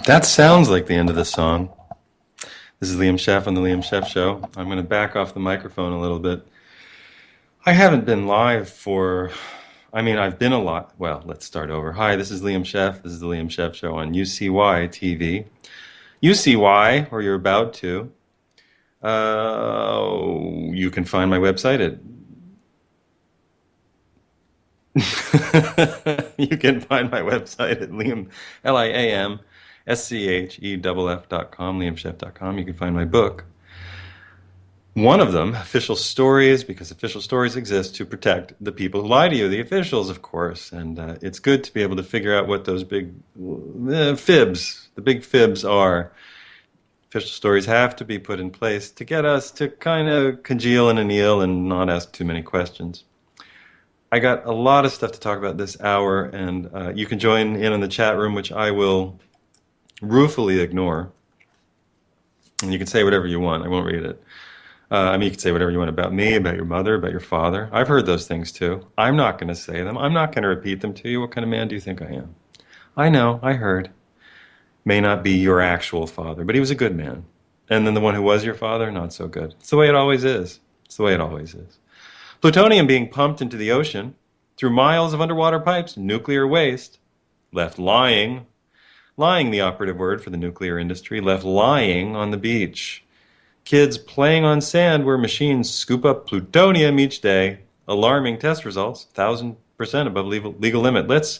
That sounds like the end of the song. This is Liam Scheff on the Liam Scheff Show. I'm going to back off the microphone a little bit. I haven't been live for, I've been a lot. Well, let's start over. Hi, this is Liam Scheff. This is the Liam Scheff Show on UCY TV. UCY, or you're about to. You can find my website at you can find my website at Liam, LIAMSCHEFF.com, liamscheff.com. You can find my book. One of them, Official Stories, because official stories exist to protect the people who lie to you, the officials, of course. And it's good to be able to figure out what those big fibs, the big fibs are. Official stories have to be put in place to get us to kind of congeal and anneal and not ask too many questions. I got a lot of stuff to talk about this hour, and you can join in on the chat room, which I will ruefully ignore. And you can say whatever you want. I won't read it. You can say whatever you want about me, about your mother, about your father. I've heard those things too. I'm not going to say them. I'm not going to repeat them to you. What kind of man do you think I am? I know, I heard. May not be your actual father, but he was a good man. And then the one who was your father, not so good. It's the way it always is. It's the way it always is. Plutonium being pumped into the ocean through miles of underwater pipes, nuclear waste, left lying the operative word for the nuclear industry, left lying on the beach. Kids playing on sand where machines scoop up plutonium each day. Alarming test results, 1,000% above legal limit. Let's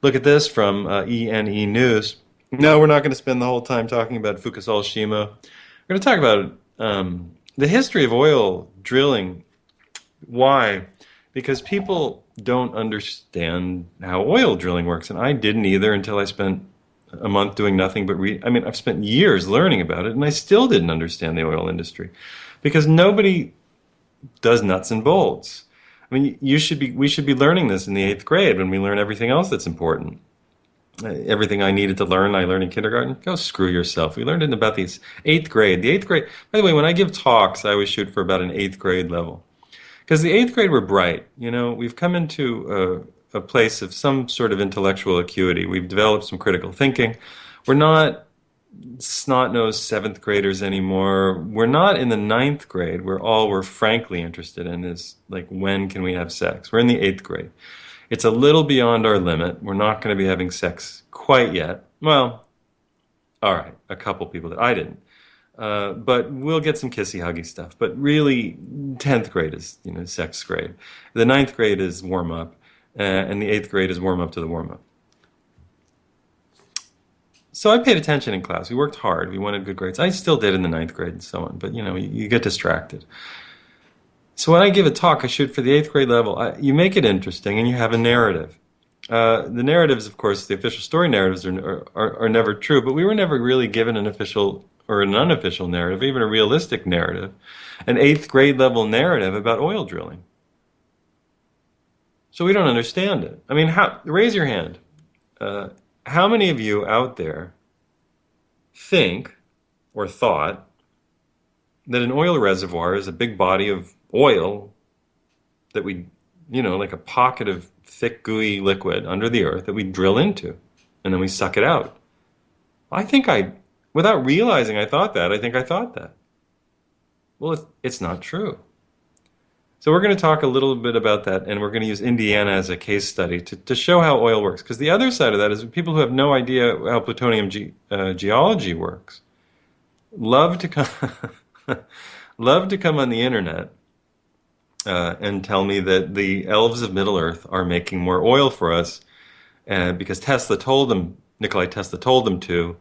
look at this from ENE News. No, we're not going to spend the whole time talking about Fukusal Shima. We're going to talk about the history of oil drilling. Why? Because people don't understand how oil drilling works, and I didn't either until I spent a month doing nothing but read. I've spent years learning about it, and I still didn't understand the oil industry because nobody does nuts and bolts. We should be learning this in the 8th grade when we learn everything else that's important. Everything I needed to learn, I learned in kindergarten. Go screw yourself. We learned it about the 8th grade. The 8th grade, by the way, when I give talks, I always shoot for about an 8th grade level. Because the 8th grade were bright. We've come into a place of some sort of intellectual acuity. We've developed some critical thinking. We're not snot-nosed 7th graders anymore. We're not in the 9th grade where all we're frankly interested in is, like, when can we have sex? We're in the 8th grade. It's a little beyond our limit. We're not going to be having sex quite yet. Well, all right, a couple people that I didn't. But we'll get some kissy-huggy stuff. But really, 10th grade is, sex grade. The 9th grade is warm-up, and the 8th grade is warm-up to the warm-up. So I paid attention in class. We worked hard. We wanted good grades. I still did in the 9th grade and so on. But, you get distracted. So when I give a talk, I shoot for the 8th grade level. You make it interesting, and you have a narrative. The narratives, of course, the official story narratives are never true, but we were never really given an official or an unofficial narrative, even a realistic narrative, an 8th grade level narrative about oil drilling. So we don't understand it. Raise your hand. How many of you out there think or thought that an oil reservoir is a big body of oil that we, like a pocket of thick, gooey liquid under the earth that we drill into, and then we suck it out? Without realizing I thought that. Well, it's not true. So we're going to talk a little bit about that, and we're going to use Indiana as a case study to show how oil works. Because the other side of that is people who have no idea how plutonium geology works love to come on the internet and tell me that the elves of Middle Earth are making more oil for us because Nikola Tesla told them to.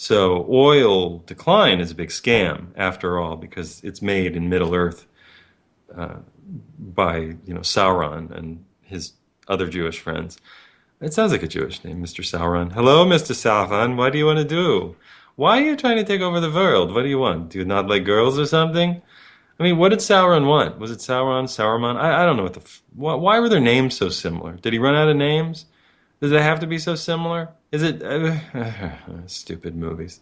So oil decline is a big scam, after all, because it's made in Middle Earth by Sauron and his other Jewish friends. It sounds like a Jewish name, Mr. Sauron. Hello, Mr. Sauron. What do you want to do? Why are you trying to take over the world? What do you want? Do you not like girls or something? What did Sauron want? Was it Sauron, Sauron? I don't know why were their names so similar? Did he run out of names? Does it have to be so similar? Is it stupid movies?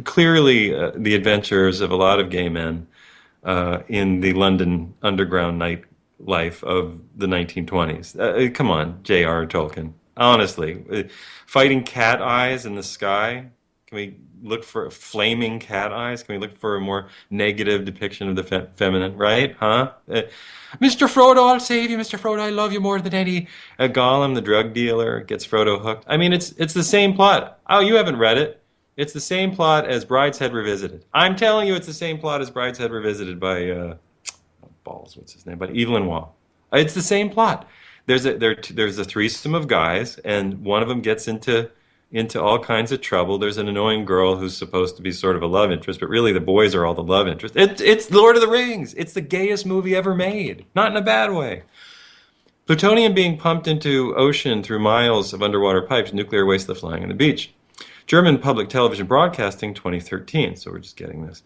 Clearly the adventures of a lot of gay men in the London underground nightlife of the 1920s. Come on, J.R. Tolkien. Honestly, fighting cat eyes in the sky. Can we look for flaming cat eyes? Can we look for a more negative depiction of the feminine, right? Huh? Mr. Frodo, I'll save you, Mr. Frodo. I love you more than any. Gollum, the drug dealer, gets Frodo hooked. I mean, it's the same plot. Oh, you haven't read it. It's the same plot as Brideshead Revisited. I'm telling you, it's the same plot as Brideshead Revisited by what's his name? By Evelyn Waugh. It's the same plot. There's a threesome of guys, and one of them gets into all kinds of trouble. There's an annoying girl who's supposed to be sort of a love interest, but really the boys are all the love interest. It's Lord of the Rings. It's the gayest movie ever made, not in a bad way. Plutonium being pumped into ocean through miles of underwater pipes, nuclear waste left lying on the beach. German public television broadcasting, 2013. So we're just getting this.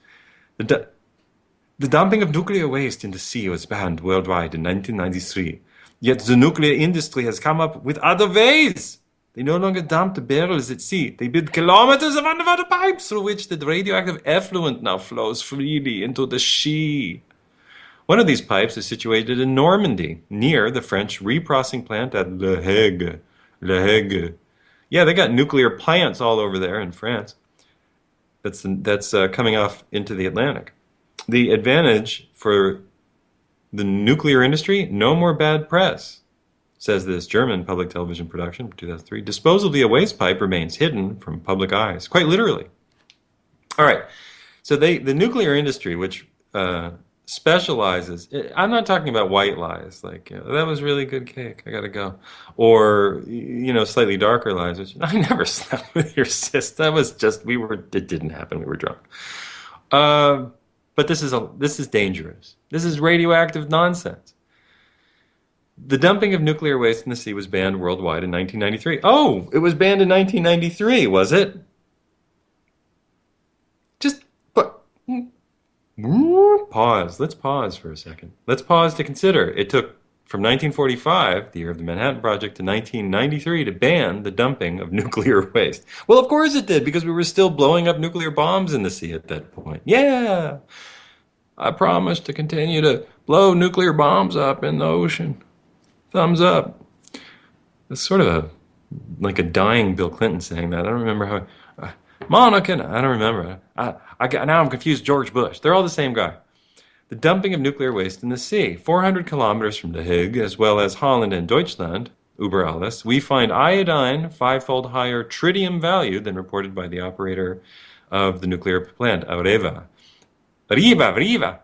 The dumping of nuclear waste in the sea was banned worldwide in 1993. Yet the nuclear industry has come up with other ways. They no longer dump the barrels at sea. They build kilometers of underwater pipes through which the radioactive effluent now flows freely into the sea. One of these pipes is situated in Normandy, near the French reprocessing plant at Le Hague. Le Hague. Yeah, they got nuclear plants all over there in France. That's coming off into the Atlantic. The advantage for the nuclear industry, no more bad press, says this German public television production from 2003. Disposal via waste pipe remains hidden from public eyes, quite literally. All right, so the nuclear industry, which specializes, I'm not talking about white lies, like, that was really good cake, I gotta go. Or, slightly darker lies, which, I never slept with your sis. That was just, it didn't happen, we were drunk. But this is dangerous. This is radioactive nonsense. The dumping of nuclear waste in the sea was banned worldwide in 1993. Oh, it was banned in 1993, was it? Pause. Let's pause for a second. Let's pause to consider. It took from 1945, the year of the Manhattan Project, to 1993 to ban the dumping of nuclear waste. Well, of course it did, because we were still blowing up nuclear bombs in the sea at that point. Yeah, I promise to continue to blow nuclear bombs up in the ocean. Thumbs up. It's sort of like a dying Bill Clinton saying that. I don't remember how. Monica, I don't remember. Now I'm confused. George Bush. They're all the same guy. The dumping of nuclear waste in the sea. 400 kilometers from The Hague, as well as Holland and Deutschland, über alles, we find iodine 5-fold higher tritium value than reported by the operator of the nuclear plant, Aureva. Riva.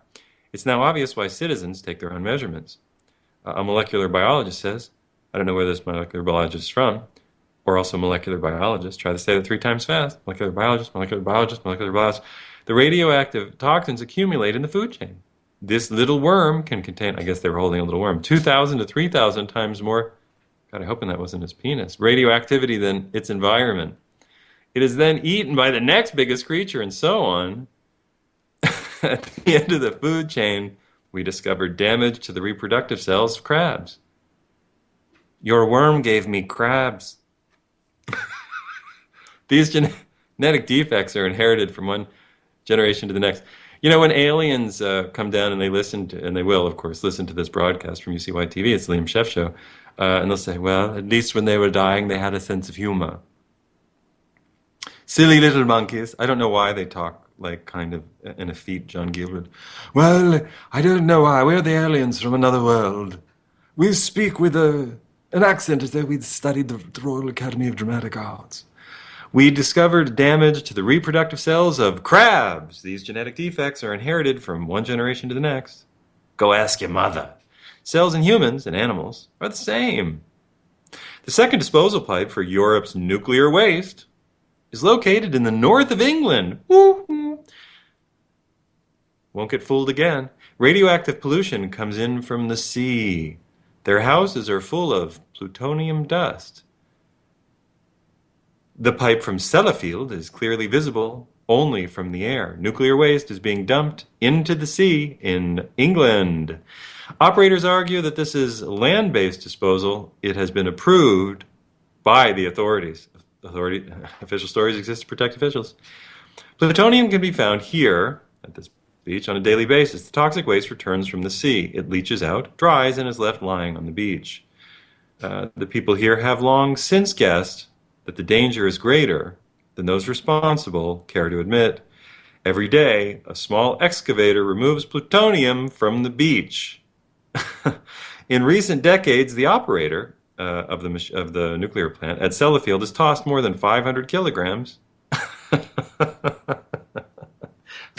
It's now obvious why citizens take their own measurements. A molecular biologist says, I don't know where this molecular biologist is from, or also molecular biologist. Try to say that 3 times fast. Molecular biologist, molecular biologist, molecular biologist. The radioactive toxins accumulate in the food chain. This little worm can contain, I guess they were holding a little worm, 2,000 to 3,000 times more, God, I'm hoping that wasn't his penis, radioactivity than its environment. It is then eaten by the next biggest creature, and so on. At the end of the food chain, we discovered damage to the reproductive cells of crabs. Your worm gave me crabs. These genetic defects are inherited from one generation to the next. When aliens come down and they listen to, and they will, of course, listen to this broadcast from UCY TV, it's the Liam Scheff Show, and they'll say, well, at least when they were dying, they had a sense of humor. Silly little monkeys. I don't know why they talk like kind of in a feat John Gilbert. Well, I don't know why. We're the aliens from another world. We speak with an accent as though we'd studied the Royal Academy of Dramatic Arts. We discovered damage to the reproductive cells of crabs. These genetic defects are inherited from one generation to the next. Go ask your mother. Cells in humans and animals are the same. The second disposal pipe for Europe's nuclear waste is located in the north of England. Woo-hoo. Won't get fooled again. Radioactive pollution comes in from the sea. Their houses are full of plutonium dust. The pipe from Sellafield is clearly visible only from the air. Nuclear waste is being dumped into the sea in England. Operators argue that this is land-based disposal. It has been approved by the authorities. Official stories exist to protect officials. Plutonium can be found here at this beach on a daily basis. The toxic waste returns from the sea. It leaches out, dries, and is left lying on the beach. The people here have long since guessed that the danger is greater than those responsible care to admit. Every day, a small excavator removes plutonium from the beach. In recent decades, the operator of the nuclear plant at Sellafield has tossed more than 500 kilograms. It's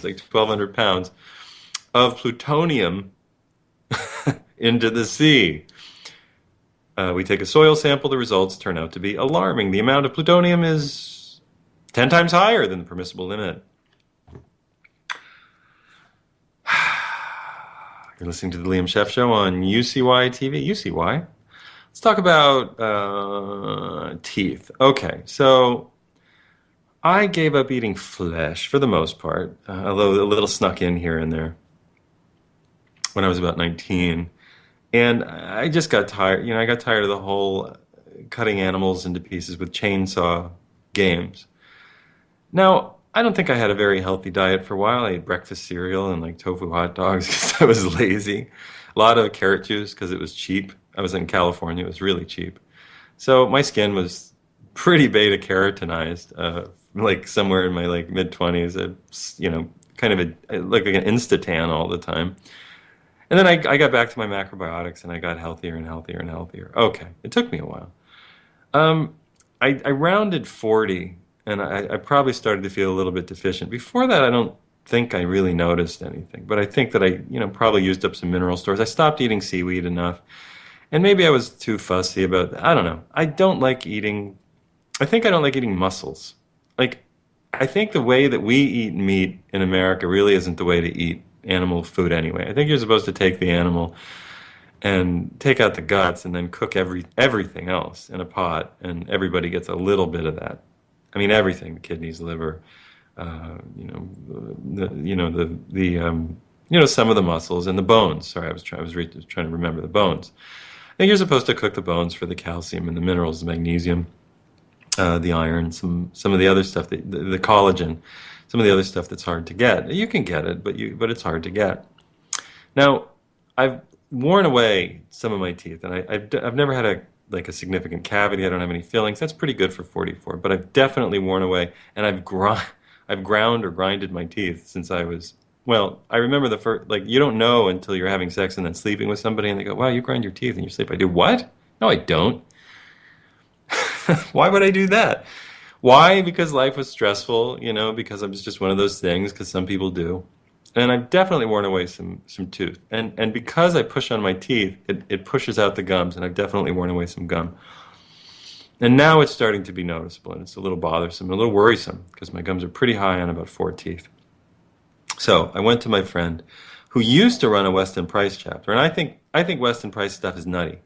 like 1,200 pounds of plutonium into the sea. We take a soil sample. The results turn out to be alarming. The amount of plutonium is 10 times higher than the permissible limit. You're listening to the Liam Scheff Show on UCY TV. UCY? Let's talk about teeth. Okay, so I gave up eating flesh for the most part, although a little snuck in here and there when I was about 19. And I just got tired. I got tired of the whole cutting animals into pieces with chainsaw games. Now, I don't think I had a very healthy diet for a while. I ate breakfast cereal and like tofu hot dogs because I was lazy. A lot of carrot juice because it was cheap. I was in California. It was really cheap. So my skin was pretty beta keratinized, like somewhere in my like mid-20s. Kind of like an insta-tan all the time. And then I got back to my macrobiotics and I got healthier and healthier and healthier. Okay, it took me a while. I rounded 40 and I probably started to feel a little bit deficient. Before that, I don't think I really noticed anything, but I think that I probably used up some mineral stores. I stopped eating seaweed enough, and maybe I was too fussy about, I don't know. I think I don't like eating mussels. Like, I think the way that we eat meat in America really isn't the way to eat animal food anyway. I think you're supposed to take the animal and take out the guts and then cook everything else in a pot, and everybody gets a little bit of that. I mean, everything: the kidneys, liver, some of the muscles and the bones. Sorry, I was trying to remember the bones. I think you're supposed to cook the bones for the calcium and the minerals, the magnesium, the iron, some of the other stuff, the collagen, some of the other stuff that's hard to get. You can get it, but it's hard to get. Now, I've worn away some of my teeth, and I've never had a significant cavity. I don't have any fillings. That's pretty good for 44. But I've definitely worn away, and I've ground or grinded my teeth since I was. Well, I remember the first, you don't know until you're having sex and then sleeping with somebody, and they go, "Wow, you grind your teeth in your sleep." I do. What? No, I don't. Why would I do that? Why? Because life was stressful, because I was just one of those things, because some people do. And I've definitely worn away some tooth. And because I push on my teeth, it pushes out the gums, and I've definitely worn away some gum. And now it's starting to be noticeable, and it's a little bothersome, a little worrisome, because my gums are pretty high on about 4 teeth. So I went to my friend who used to run a Weston Price chapter, and I think Weston Price stuff is nutty.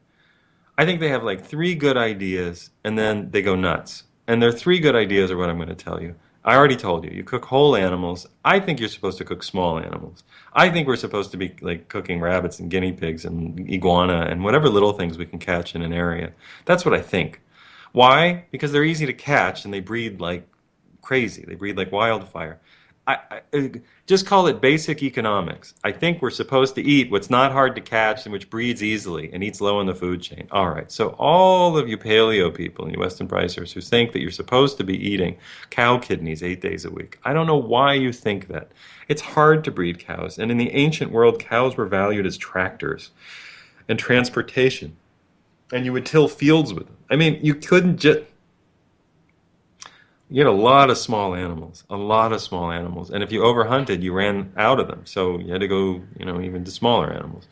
I think they have 3 good ideas, and then they go nuts. And their 3 good ideas are what I'm going to tell you. I already told you. You cook whole animals. I think you're supposed to cook small animals. I think we're supposed to be cooking rabbits and guinea pigs and iguana and whatever little things we can catch in an area. That's what I think. Why? Because they're easy to catch and they breed like crazy. They breed like wildfire. I just call it basic economics. I think we're supposed to eat what's not hard to catch and which breeds easily and eats low in the food chain. All right, so all of you paleo people and you Weston Pricers who think that you're supposed to be eating cow kidneys 8 days a week, I don't know why you think that. It's hard to breed cows, and in the ancient world, cows were valued as tractors and transportation, and you would till fields with them. I mean, you couldn't just... You had a lot of small animals, and if you overhunted, you ran out of them. So you had to go, even to smaller animals.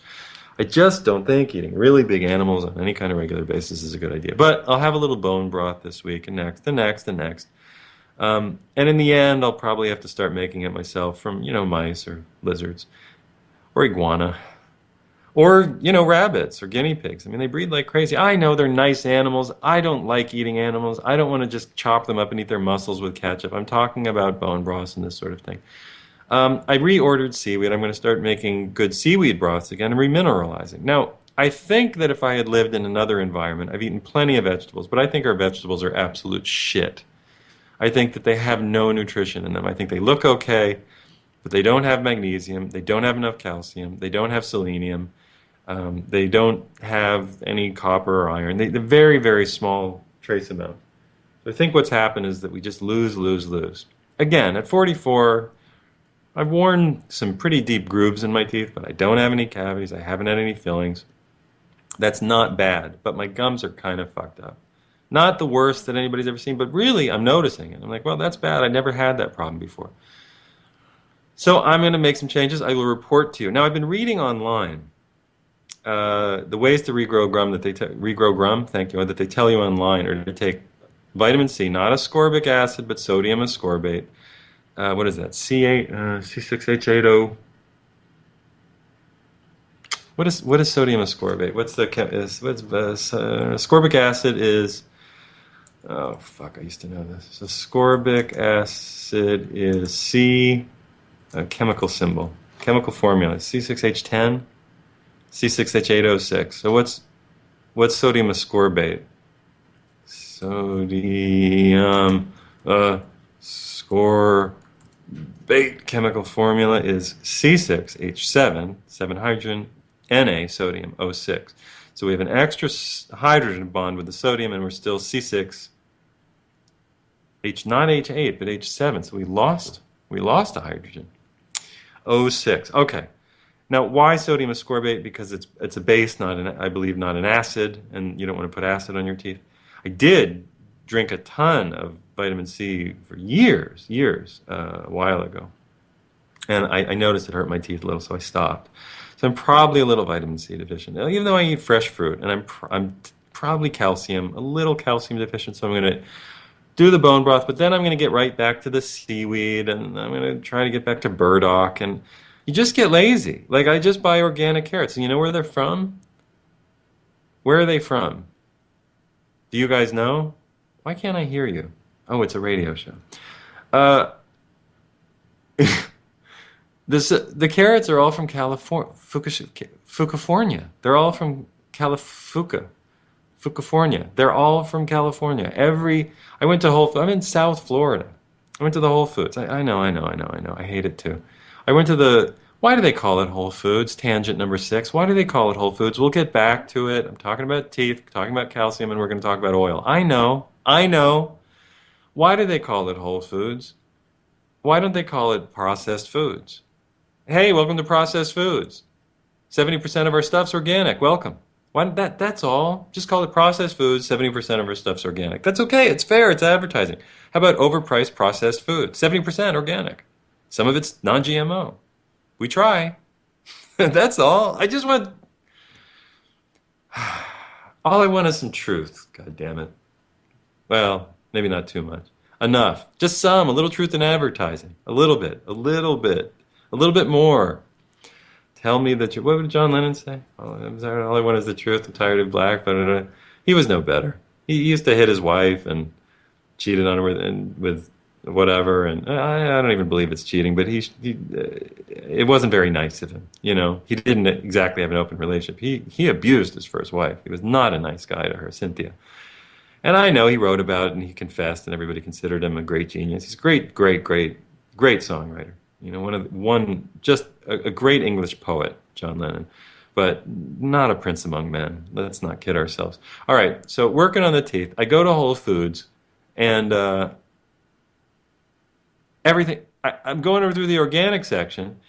I just don't think eating really big animals on any kind of regular basis is a good idea. But I'll have a little bone broth this week, and next, and next, and next. And in the end, I'll probably have to start making it myself from, mice or lizards or iguana. Or, rabbits or guinea pigs. I mean, they breed like crazy. I know they're nice animals. I don't like eating animals. I don't want to just chop them up and eat their muscles with ketchup. I'm talking about bone broths and this sort of thing. I reordered seaweed. I'm going to start making good seaweed broths again and remineralizing. Now, I think that if I had lived in another environment, I've eaten plenty of vegetables, but I think our vegetables are absolute shit. I think that they have no nutrition in them. I think they look okay, but they don't have magnesium. They don't have enough calcium. They don't have selenium. They don't have any copper or iron. They're very, very small trace amount. So I think what's happened is that we just lose, lose, lose. Again, at 44, I've worn some pretty deep grooves in my teeth, but I don't have any cavities. I haven't had any fillings. That's not bad, but my gums are kind of fucked up. Not the worst that anybody's ever seen, but really I'm noticing it. I'm like, well, that's bad. I never had that problem before. So I'm going to make some changes. I will report to you. Now I've been reading online the ways to regrow gum regrow gum. Thank you. That they tell you online are to take vitamin C, not ascorbic acid, but sodium ascorbate. What is that? C6H80. What is sodium ascorbate? Ascorbic acid is? Oh fuck! I used to know this. So ascorbic acid is C, chemical symbol, chemical formula C6H10, C6H806. So what's sodium ascorbate? Sodium ascorbate chemical formula is C6H7, 7 hydrogen, Na, sodium, O6. So we have an extra hydrogen bond with the sodium, and we're still C6, not H8, but H7. So we lost a hydrogen. O6. Okay. Now, why sodium ascorbate? Because it's a base, I believe, not an acid, and you don't want to put acid on your teeth. I did drink a ton of vitamin C for years, a while ago, and I noticed it hurt my teeth a little, so I stopped. So I'm probably a little vitamin C deficient, even though I eat fresh fruit, and I'm probably a little calcium deficient. So I'm going to do the bone broth, but then I'm going to get right back to the seaweed, and I'm going to try to get back to burdock, and you just get lazy. Like I just buy organic carrots, and you know where they're from? Where are they from? Do you guys know? Why can't I hear you? Oh, it's a radio show. The carrots are all from Fucalifornia. They're all from Fucalifornia. They're all from California. I went to I'm in South Florida. I went to the Whole Foods. I know. I hate it too. Why do they call it Whole Foods? Tangent number 6. Why do they call it Whole Foods? We'll get back to it. I'm talking about teeth, talking about calcium, and we're going to talk about oil. I know. Why do they call it Whole Foods? Why don't they call it processed foods? Hey, welcome to processed foods. 70% of our stuff's organic. Welcome. That's all. Just call it processed foods. 70% of our stuff's organic. That's okay. It's fair. It's advertising. How about overpriced processed food? 70% organic. Some of it's non-GMO. We try. That's all. All I want is some truth. God damn it. Well, maybe not too much. Enough. Just some. A little truth in advertising. A little bit. A little bit more. Tell me that what did John Lennon say? All I want is the truth. I'm tired of black. But he was no better. He used to hit his wife and cheated on her with whatever. And I don't even believe it's cheating. But it wasn't very nice of him. You know, he didn't exactly have an open relationship. He abused his first wife. He was not a nice guy to her, Cynthia. And I know he wrote about it and he confessed, and everybody considered him a great genius. He's a great songwriter. You know, just a great English poet, John Lennon, but not a prince among men. Let's not kid ourselves. All right, so working on the teeth, I go to Whole Foods, and I'm going over through the organic section.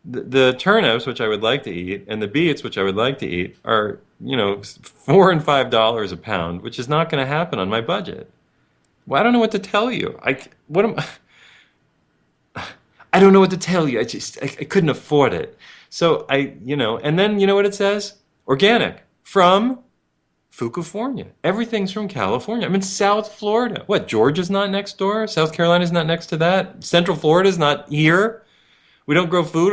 The turnips, which I would like to eat, and the beets, which I would like to eat, are, $4 and $5 a pound, which is not going to happen on my budget. Well, I don't know what to tell you. I don't know what to tell you. I couldn't afford it. So and then you know what it says? Organic from Fucalifornia. Everything's from California. I'm in South Florida. What, Georgia's not next door? South Carolina's not next to that? Central Florida's not here? We don't grow food?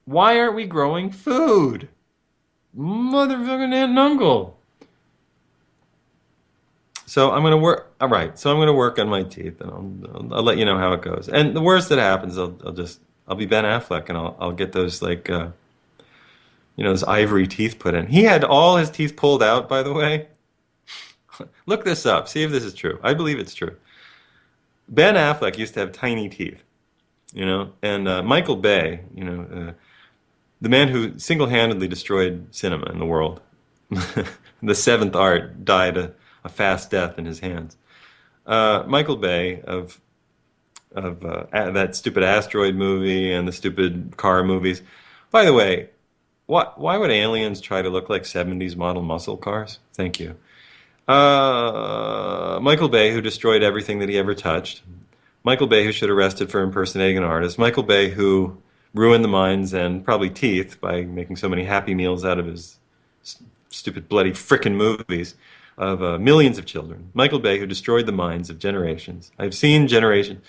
Why aren't we growing food? Motherfucking aunt and uncle. So I'm going to work. All right. So I'm going to work on my teeth, and I'll let you know how it goes. And the worst that happens, I'll be Ben Affleck, and I'll get those those ivory teeth put in. He had all his teeth pulled out, by the way. Look this up. See if this is true. I believe it's true. Ben Affleck used to have tiny teeth, and Michael Bay, the man who single-handedly destroyed cinema in the world. The seventh art died a fast death in his hands. Michael Bay of that stupid asteroid movie and the stupid car movies. By the way, why would aliens try to look like 70s model muscle cars? Thank you. Michael Bay, who destroyed everything that he ever touched. Michael Bay, who should arrested for impersonating an artist. Michael Bay, who ruined the minds and probably teeth by making so many Happy Meals out of his stupid, bloody, frickin' movies of millions of children. Michael Bay, who destroyed the minds of generations. I've seen generations.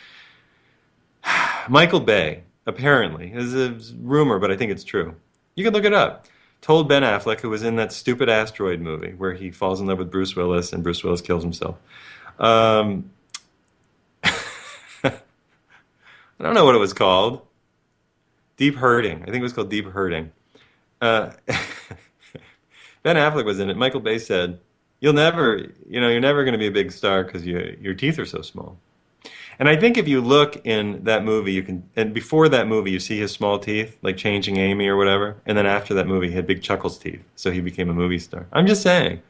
Michael Bay, apparently, is a rumor, but I think it's true. You can look it up. Told Ben Affleck, who was in that stupid asteroid movie where he falls in love with Bruce Willis and Bruce Willis kills himself. I don't know what it was called. Deep Hurting. I think it was called Deep Hurting. Ben Affleck was in it. Michael Bay said, you're never going to be a big star because your teeth are so small. And I think if you look in that movie, and before that movie, you see his small teeth, like Changing Amy or whatever. And then after that movie, he had big Chuckles teeth. So he became a movie star. I'm just saying.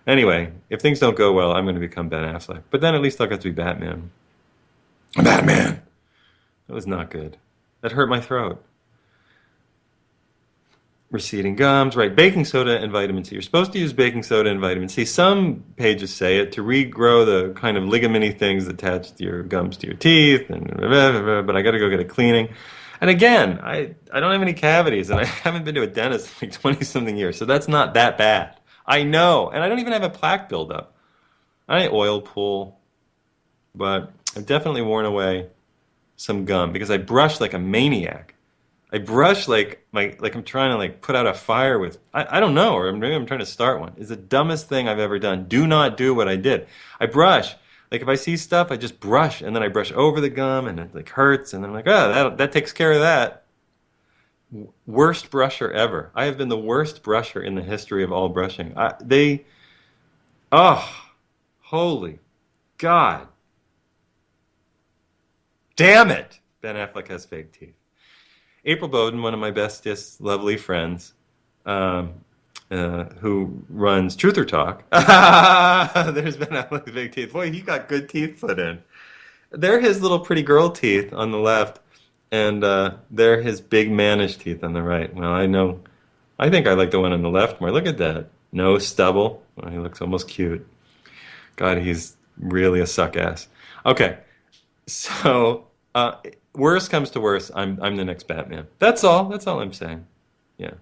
Anyway, if things don't go well, I'm going to become Ben Affleck. But then at least I'll get to be Batman. Batman! That was not good. That hurt my throat. Receding gums, right? Baking soda and vitamin C. You're supposed to use baking soda and vitamin C. Some pages say it to regrow the kind of ligamenty things attached to your gums to your teeth, and but I got to go get a cleaning. And again, I don't have any cavities, and I haven't been to a dentist in like 20-something years, so that's not that bad. I know, and I don't even have a plaque buildup. I oil pull, but I've definitely worn away some gum because I brush like a maniac. I brush like I'm trying to like put out a fire with I don't know, or maybe I'm trying to start one. It's the dumbest thing I've ever done. Do not do what I did. I brush. Like if I see stuff, I just brush and then I brush over the gum and it like hurts and then I'm like, oh, that takes care of that. Worst brusher ever. I have been the worst brusher in the history of all brushing. Holy God. Damn it. Ben Affleck has fake teeth. April Bowden, one of my bestest, lovely friends, who runs Truth or Talk. There's Ben Affleck's big teeth. Boy, he got good teeth put in. They're his little pretty girl teeth on the left, and they're his big mannish teeth on the right. Well, I think I like the one on the left more. Look at that. No stubble. Well, he looks almost cute. God, he's really a suck ass. Okay, so... worst comes to worst, I'm the next Batman. That's all. That's all I'm saying. Yeah.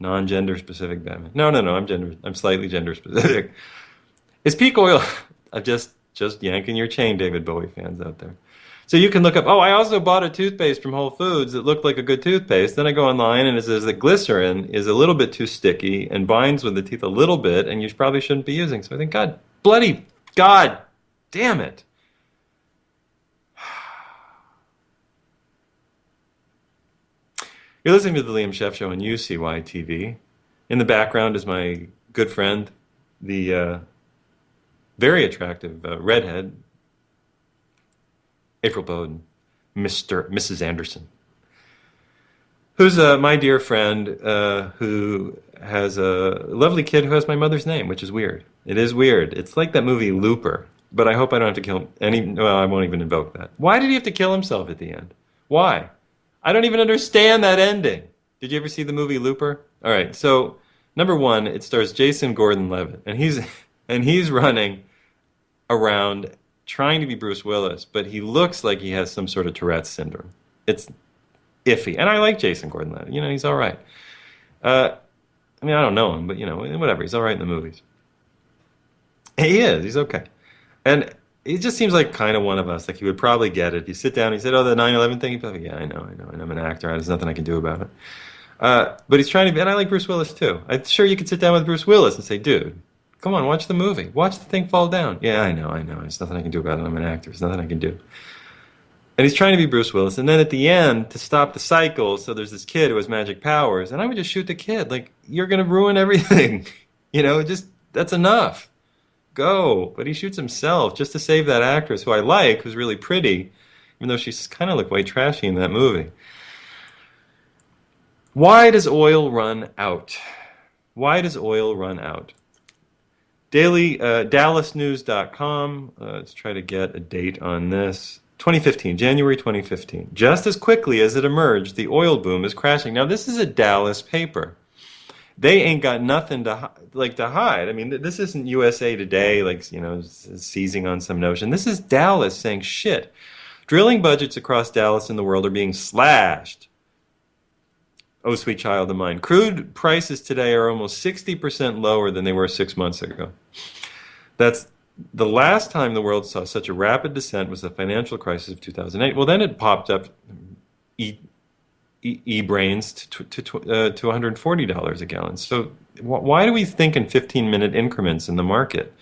Non-gender specific Batman. No, I'm slightly gender specific. Is peak oil I'm just yanking your chain, David Bowie fans out there. So you can look up, I also bought a toothpaste from Whole Foods that looked like a good toothpaste. Then I go online and it says that glycerin is a little bit too sticky and binds with the teeth a little bit and you probably shouldn't be using. So I think, God damn it. You're listening to the Liam Scheff Show on UCY TV. In the background is my good friend, the very attractive redhead, April Bowden, Mrs. Anderson, who's my dear friend who has a lovely kid who has my mother's name, which is weird. It is weird. It's like that movie Looper, but I hope I don't have to kill him. Well, I won't even invoke that. Why did he have to kill himself at the end? Why? I don't even understand that ending. Did you ever see the movie Looper? All right, so number one, it stars Jason Gordon-Levitt, and he's running around trying to be Bruce Willis, but he looks like he has some sort of Tourette's syndrome. It's iffy, and I like Jason Gordon-Levitt. He's all right. I don't know him, but whatever. He's all right in the movies. He is. He's okay, and he just seems like kind of one of us. Like he would probably get it. You sit down, he said, the 9/11 thing. He'd probably, yeah, I know. And I'm an actor. There's nothing I can do about it. But he's trying to be, and I like Bruce Willis too. I'm sure you could sit down with Bruce Willis and say, dude, come on, watch the movie. Watch the thing fall down. Yeah, I know. There's nothing I can do about it. I'm an actor. There's nothing I can do. And he's trying to be Bruce Willis. And then at the end, to stop the cycle, so there's this kid who has magic powers. And I would just shoot the kid. Like, you're going to ruin everything. That's enough. Go. But he shoots himself just to save that actress who I like, who's really pretty, even though she's kind of looked white trashy in that movie. Why does oil run out? Why does oil run out? DallasNews.com. Let's try to get a date on this. 2015, January 2015. Just as quickly as it emerged, the oil boom is crashing. Now, this is a Dallas paper. They ain't got nothing to hide. I mean, this isn't USA Today, like, seizing on some notion. This is Dallas saying, shit. Drilling budgets across Dallas and the world are being slashed. Oh, sweet child of mine. Crude prices today are almost 60% lower than they were 6 months ago. That's the last time the world saw such a rapid descent was the financial crisis of 2008. Well, then it popped up e-brains to $140 a gallon. So why do we think in 15-minute increments in the market?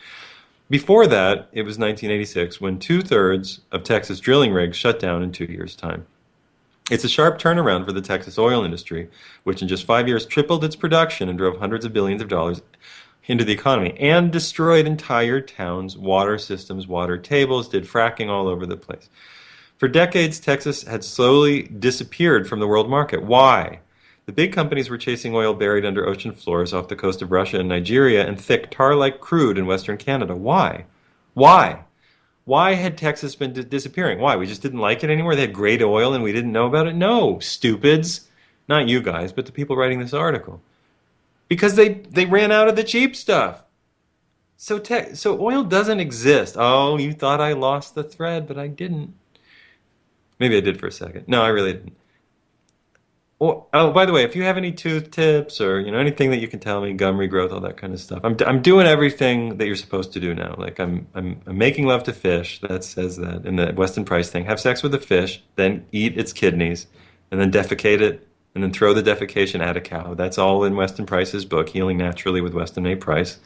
Before that, it was 1986 when 2/3 of Texas drilling rigs shut down in 2 years' time. It's a sharp turnaround for the Texas oil industry, which in just 5 years tripled its production and drove hundreds of billions of dollars into the economy and destroyed entire towns, water systems, water tables, did fracking all over the place. For decades, Texas had slowly disappeared from the world market. Why? The big companies were chasing oil buried under ocean floors off the coast of Russia and Nigeria and thick tar-like crude in Western Canada. Why? Why? Why had Texas been disappearing? Why? We just didn't like it anymore? They had great oil and we didn't know about it? No, stupids. Not you guys, but the people writing this article. Because they ran out of the cheap stuff. So oil doesn't exist. Oh, you thought I lost the thread, but I didn't. Maybe I did for a second. No, I really didn't. Oh, by the way, if you have any tooth tips or anything that you can tell me, gum regrowth, all that kind of stuff, I'm doing everything that you're supposed to do now. Like I'm making love to fish. That says that in the Weston Price thing. Have sex with a fish, then eat its kidneys, and then defecate it, and then throw the defecation at a cow. That's all in Weston Price's book, Healing Naturally with Weston A. Price.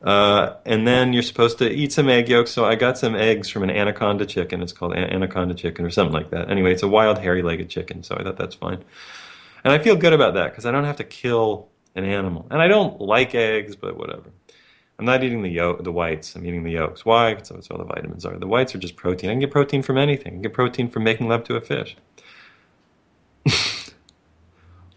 And then you're supposed to eat some egg yolks. So I got some eggs from an anaconda chicken. It's called anaconda chicken or something like that. Anyway, it's a wild hairy-legged chicken, so I thought that's fine. And I feel good about that because I don't have to kill an animal. And I don't like eggs, but whatever. I'm not eating the whites. I'm eating the yolks. Why? That's what all the vitamins are. The whites are just protein. I can get protein from anything. I can get protein from making love to a fish.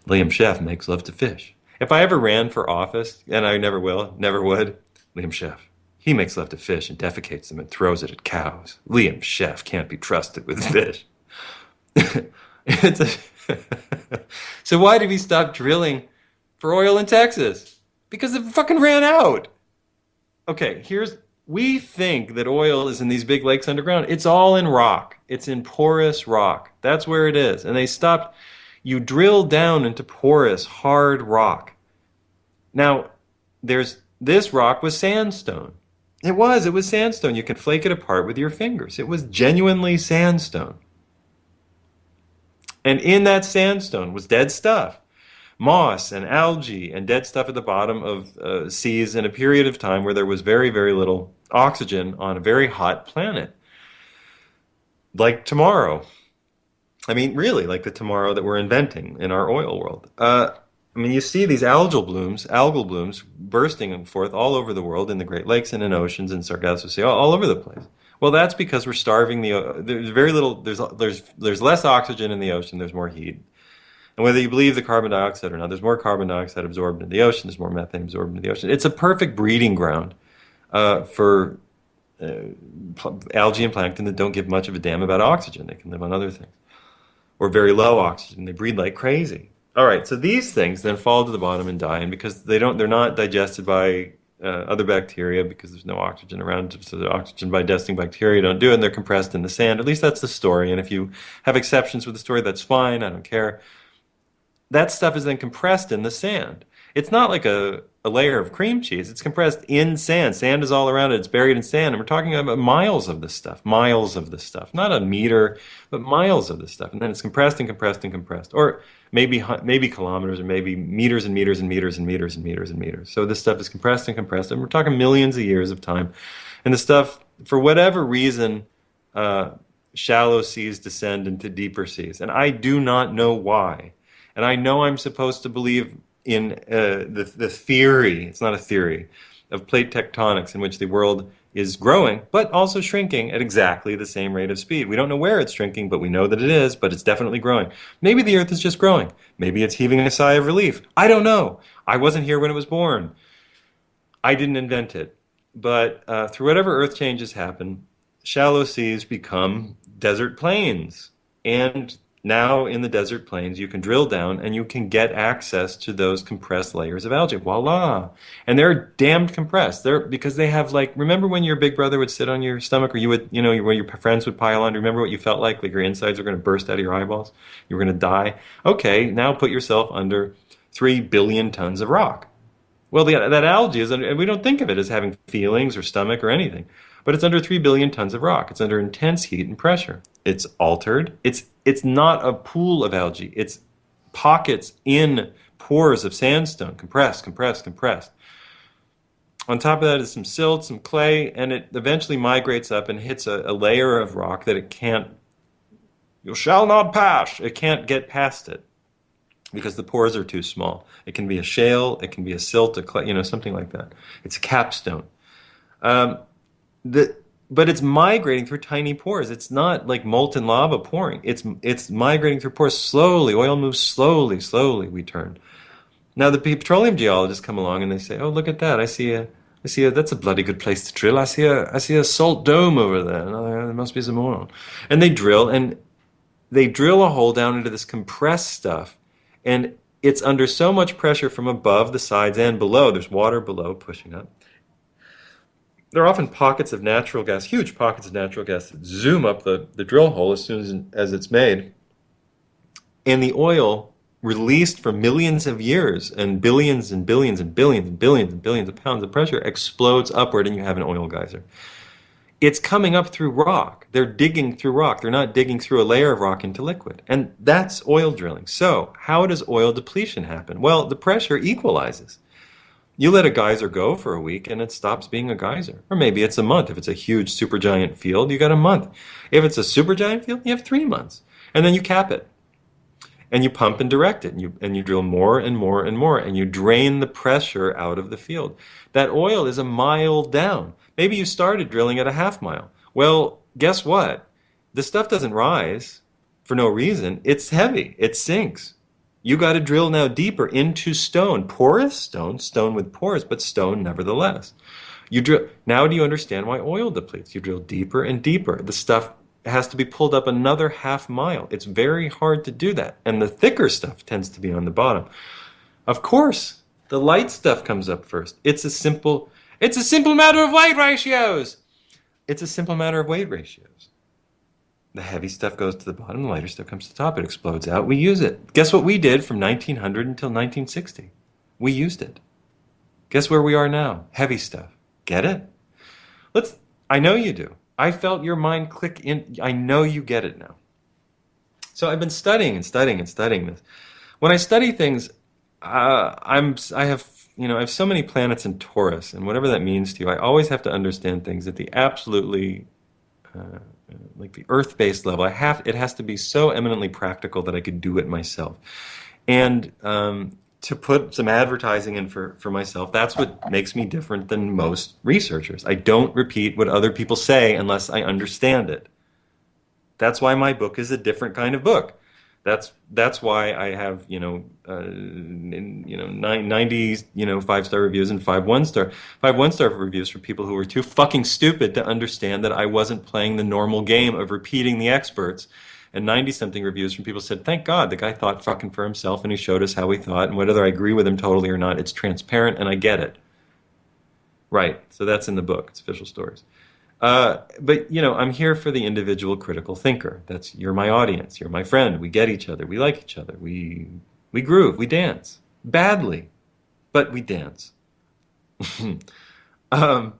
Liam Scheff makes love to fish. If I ever ran for office, and I never will, never would, Liam Scheff. He makes love to fish and defecates them and throws it at cows. Liam Scheff can't be trusted with fish. So why did we stop drilling for oil in Texas? Because it fucking ran out. Okay, we think that oil is in these big lakes underground. It's all in rock. It's in porous rock. That's where it is. And they stopped. You drill down into porous, hard rock. Now, this rock was sandstone. It was sandstone. You can flake it apart with your fingers. It was genuinely sandstone. And in that sandstone was dead stuff. Moss and algae and dead stuff at the bottom of seas in a period of time where there was very, very little oxygen on a very hot planet. Like tomorrow. I mean, really, like the tomorrow that we're inventing in our oil world. You see these algal blooms bursting forth all over the world in the Great Lakes and in oceans and Sargasso Sea, all over the place. Well, that's because we're starving there's very little, there's less oxygen in the ocean, there's more heat. And whether you believe the carbon dioxide or not, there's more carbon dioxide absorbed into the ocean, there's more methane absorbed into the ocean. It's a perfect breeding ground for algae and plankton that don't give much of a damn about oxygen. They can live on other things. Or very low oxygen. They breed like crazy. All right, so these things then fall to the bottom and die, and because they're not digested by other bacteria because there's no oxygen around, so the oxygen digesting bacteria don't do it, and they're compressed in the sand. At least that's the story, and if you have exceptions with the story, that's fine. I don't care. That stuff is then compressed in the sand. It's not like a layer of cream cheese. It's compressed in sand. Sand is all around it. It's buried in sand. And we're talking about miles of this stuff. Miles of this stuff. Not a meter, but miles of this stuff. And then it's compressed and compressed and compressed. Or maybe kilometers, or maybe meters and meters and meters and meters and meters and meters. So this stuff is compressed and compressed. And we're talking millions of years of time. And the stuff, for whatever reason, shallow seas descend into deeper seas. And I do not know why. And I know I'm supposed to believe in the theory, it's not a theory, of plate tectonics in which the world is growing, but also shrinking at exactly the same rate of speed. We don't know where it's shrinking, but we know that it is, but it's definitely growing. Maybe the Earth is just growing. Maybe it's heaving a sigh of relief. I don't know. I wasn't here when it was born. I didn't invent it. But through whatever Earth changes happen, shallow seas become desert plains. And now in the desert plains, you can drill down and you can get access to those compressed layers of algae. Voila. And they're damned compressed. They're because they have like, remember when your big brother would sit on your stomach or you would, where your friends would pile on? Remember what you felt like your insides were going to burst out of your eyeballs? You were going to die. Okay, now put yourself under 3 billion tons of rock. Well, that algae is, and we don't think of it as having feelings or stomach or anything, but it's under 3 billion tons of rock. It's under intense heat and pressure. It's altered. It's not a pool of algae. It's pockets in pores of sandstone, compressed, compressed, compressed. On top of that is some silt, some clay, and it eventually migrates up and hits a layer of rock that it can't, you shall not pass. It can't get past it, because the pores are too small. It can be a shale, it can be a silt, a clay, something like that. It's a capstone. But it's migrating through tiny pores. It's not like molten lava pouring. It's migrating through pores slowly. Oil moves slowly, slowly, we turn. Now the petroleum geologists come along and they say, "Oh, look at that. I see a that's a bloody good place to drill. I see a salt dome over there. Oh, there must be some oil." And they drill a hole down into this compressed stuff. And it's under so much pressure from above, the sides, and below. There's water below pushing up. There are often pockets of natural gas, huge pockets of natural gas that zoom up the drill hole as soon as it's made. And the oil released for millions of years and billions and billions and billions and billions and billions of pounds of pressure explodes upward and you have an oil geyser. It's coming up through rock. They're digging through rock. They're not digging through a layer of rock into liquid. And that's oil drilling. So how does oil depletion happen? Well, the pressure equalizes. You let a geyser go for a week and it stops being a geyser. Or maybe it's a month. If it's a huge supergiant field, you got a month. If it's a supergiant field, you have 3 months. And then you cap it. And you pump and direct it. And you drill more and more and more. And you drain the pressure out of the field. That oil is a mile down. Maybe you started drilling at a half mile. Well, guess what? The stuff doesn't rise for no reason. It's heavy. It sinks. You got to drill now deeper into stone. Porous stone with pores, but stone nevertheless. You drill. Now do you understand why oil depletes? You drill deeper and deeper. The stuff has to be pulled up another half mile. It's very hard to do that. And the thicker stuff tends to be on the bottom. Of course, the light stuff comes up first. It's a simple matter of weight ratios. It's a simple matter of weight ratios. The heavy stuff goes to the bottom, the lighter stuff comes to the top. It explodes out. We use it. Guess what we did from 1900 until 1960? We used it. Guess where we are now? Heavy stuff. Get it? I know you do. I felt your mind click in. I know you get it now. So I've been studying and studying and studying this. When I study things, I have so many planets in Taurus, and whatever that means to you, I always have to understand things at the absolutely like the earth-based level. It has to be so eminently practical that I could do it myself. And to put some advertising in for myself, that's what makes me different than most researchers. I don't repeat what other people say unless I understand it. That's why my book is a different kind of book. That's why I have 90 5-star reviews and 5 1-star reviews for people who were too fucking stupid to understand that I wasn't playing the normal game of repeating the experts, and 90-something reviews from people said, "Thank God the guy thought fucking for himself and he showed us how he thought, and whether I agree with him totally or not, it's transparent and I get it." Right. So that's in the book. It's Official Stories. But I'm here for the individual critical thinker. You're my audience. You're my friend. We get each other. We like each other. We groove. We dance badly, but we dance. So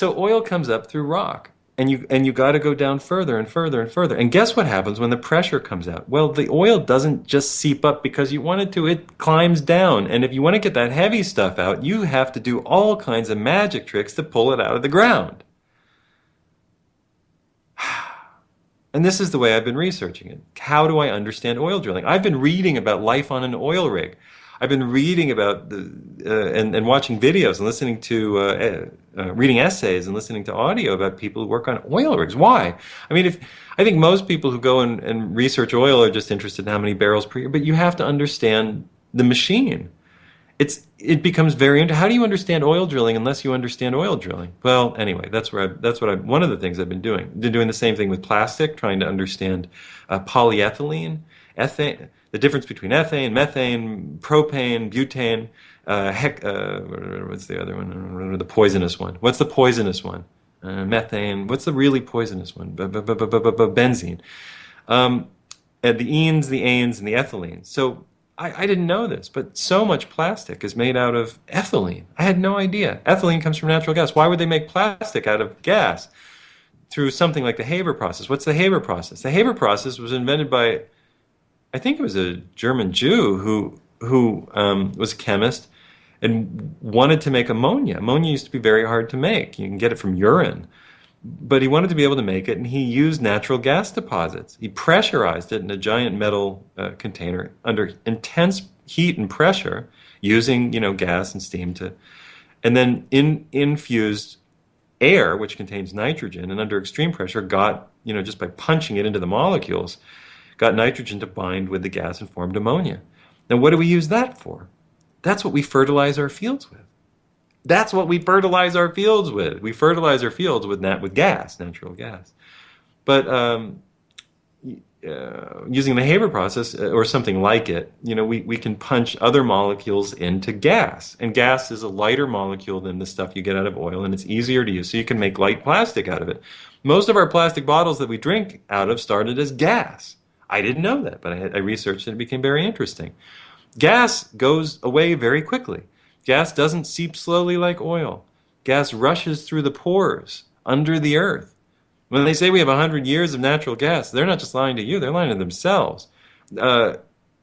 oil comes up through rock, and you got to go down further and further and further. And guess what happens when the pressure comes out? Well, the oil doesn't just seep up because you want it to. It climbs down. And if you want to get that heavy stuff out, you have to do all kinds of magic tricks to pull it out of the ground. And this is the way I've been researching it. How do I understand oil drilling? I've been reading about life on an oil rig. I've been reading about and watching videos and listening to reading essays and listening to audio about people who work on oil rigs. Why? I mean, if I think most people who go and research oil are just interested in how many barrels per year, but you have to understand the machine. It becomes very into how do you understand oil drilling unless you understand oil drilling? Well, anyway, that's what I one of the things I've been doing. Been doing the same thing with plastic, trying to understand polyethylene, ethane, the difference between ethane, methane, propane, butane, what's the other one? The poisonous one. What's the poisonous one? Methane. What's the really poisonous one? Benzene. And the enes, the anes, and the ethylene. So I didn't know this, but so much plastic is made out of ethylene. I had no idea. Ethylene comes from natural gas. Why would they make plastic out of gas? Through something like the Haber process. What's the Haber process? The Haber process was invented by, I think it was a German Jew who was a chemist and wanted to make ammonia. Ammonia used to be very hard to make. You can get it from urine. But he wanted to be able to make it, and he used natural gas deposits. He pressurized it in a giant metal container under intense heat and pressure, using gas and steam and then infused air, which contains nitrogen, and under extreme pressure got just by punching it into the molecules, got nitrogen to bind with the gas and formed ammonia. Now, what do we use that for? That's what we fertilize our fields with. That's what we fertilize our fields with. We fertilize our fields with gas, natural gas. But using the Haber process or something like it, we can punch other molecules into gas. And gas is a lighter molecule than the stuff you get out of oil, and it's easier to use, so you can make light plastic out of it. Most of our plastic bottles that we drink out of started as gas. I didn't know that, but I researched it and it became very interesting. Gas goes away very quickly. Gas doesn't seep slowly like oil. Gas rushes through the pores under the earth. When they say we have 100 years of natural gas, they're not just lying to you, they're lying to themselves. Now,